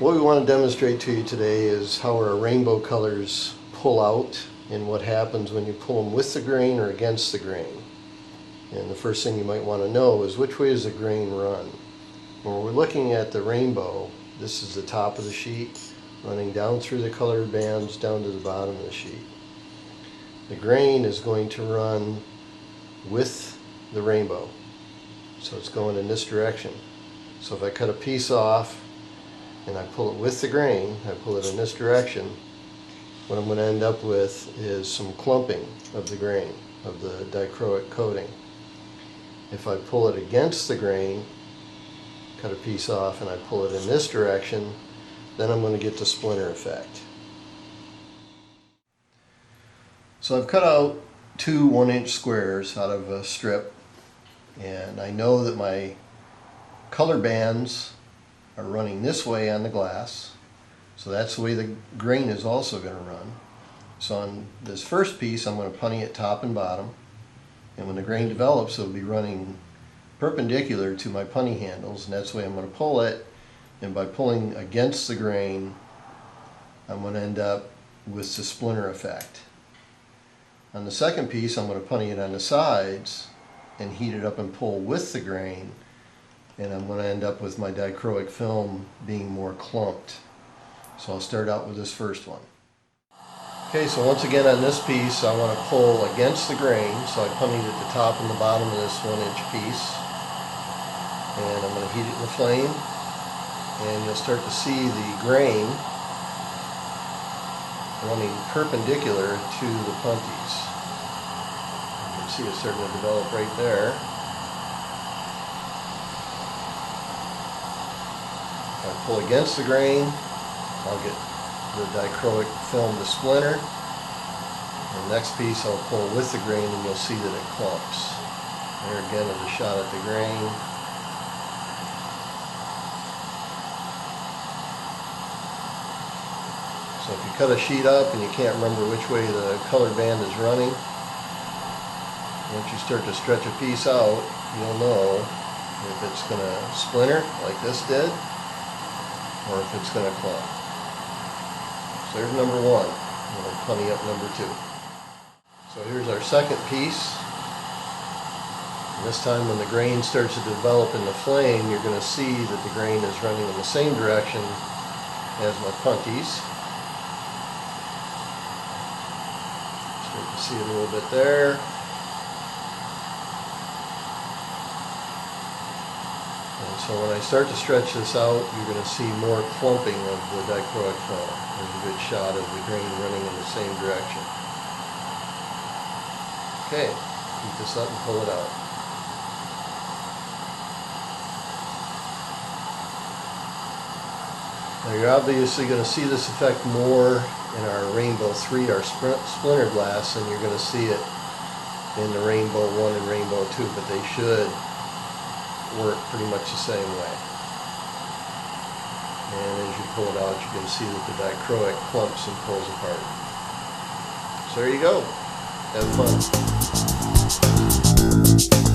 What we want to demonstrate to you today is how our rainbow colors pull out and what happens when you pull them with the grain or against the grain. And the first thing you might want to know is which way does the grain run? When we're looking at the rainbow, this is the top of the sheet running down through the colored bands down to the bottom of the sheet. The grain is going to run with the rainbow, so it's going in this direction. So if I cut a piece off and I pull it with the grain, I pull it in this direction, what I'm going to end up with is some clumping of the grain, of the dichroic coating. If I pull it against the grain, cut a piece off, and I pull it in this direction, then I'm going to get the splinter effect. So I've cut out two 1-inch squares out of a strip, and I know that my color bands are running this way on the glass, so that's the way the grain is also going to run. So on this first piece I'm going to punny it top and bottom, and when the grain develops it'll be running perpendicular to my punny handles, and that's the way I'm going to pull it. And by pulling against the grain I'm going to end up with the splinter effect. On the second piece I'm going to punny it on the sides and heat it up and pull with the grain, and I'm going to end up with my dichroic film being more clumped. So I'll start out with this first one. Okay, so once again on this piece I want to pull against the grain, so I punnied at the top and the bottom of this 1-inch piece, and I'm going to heat it in the flame, and you'll start to see the grain running perpendicular to the punties. You can see it's starting to develop right there. If I pull against the grain, I'll get the dichroic film to splinter. The next piece I'll pull with the grain and you'll see that it clumps. There again is a shot at the grain. So if you cut a sheet up and you can't remember which way the colored band is running, once you start to stretch a piece out, you'll know if it's going to splinter like this did, or if it's going to clump. So there's number one. I'm going to punny up number two. So here's our second piece. And this time when the grain starts to develop in the flame, you're going to see that the grain is running in the same direction as my punties. Start to see it a little bit there. So when I start to stretch this out, you're going to see more clumping of the dichroic film. There's a good shot of the grain running in the same direction. Okay, heat this up and pull it out. Now you're obviously going to see this effect more in our Rainbow 3, our splinter glass, and you're going to see it in the Rainbow 1 and Rainbow 2, but they should work pretty much the same way. And as you pull it out, you can see that the dichroic clumps and pulls apart. So there you go. Have fun.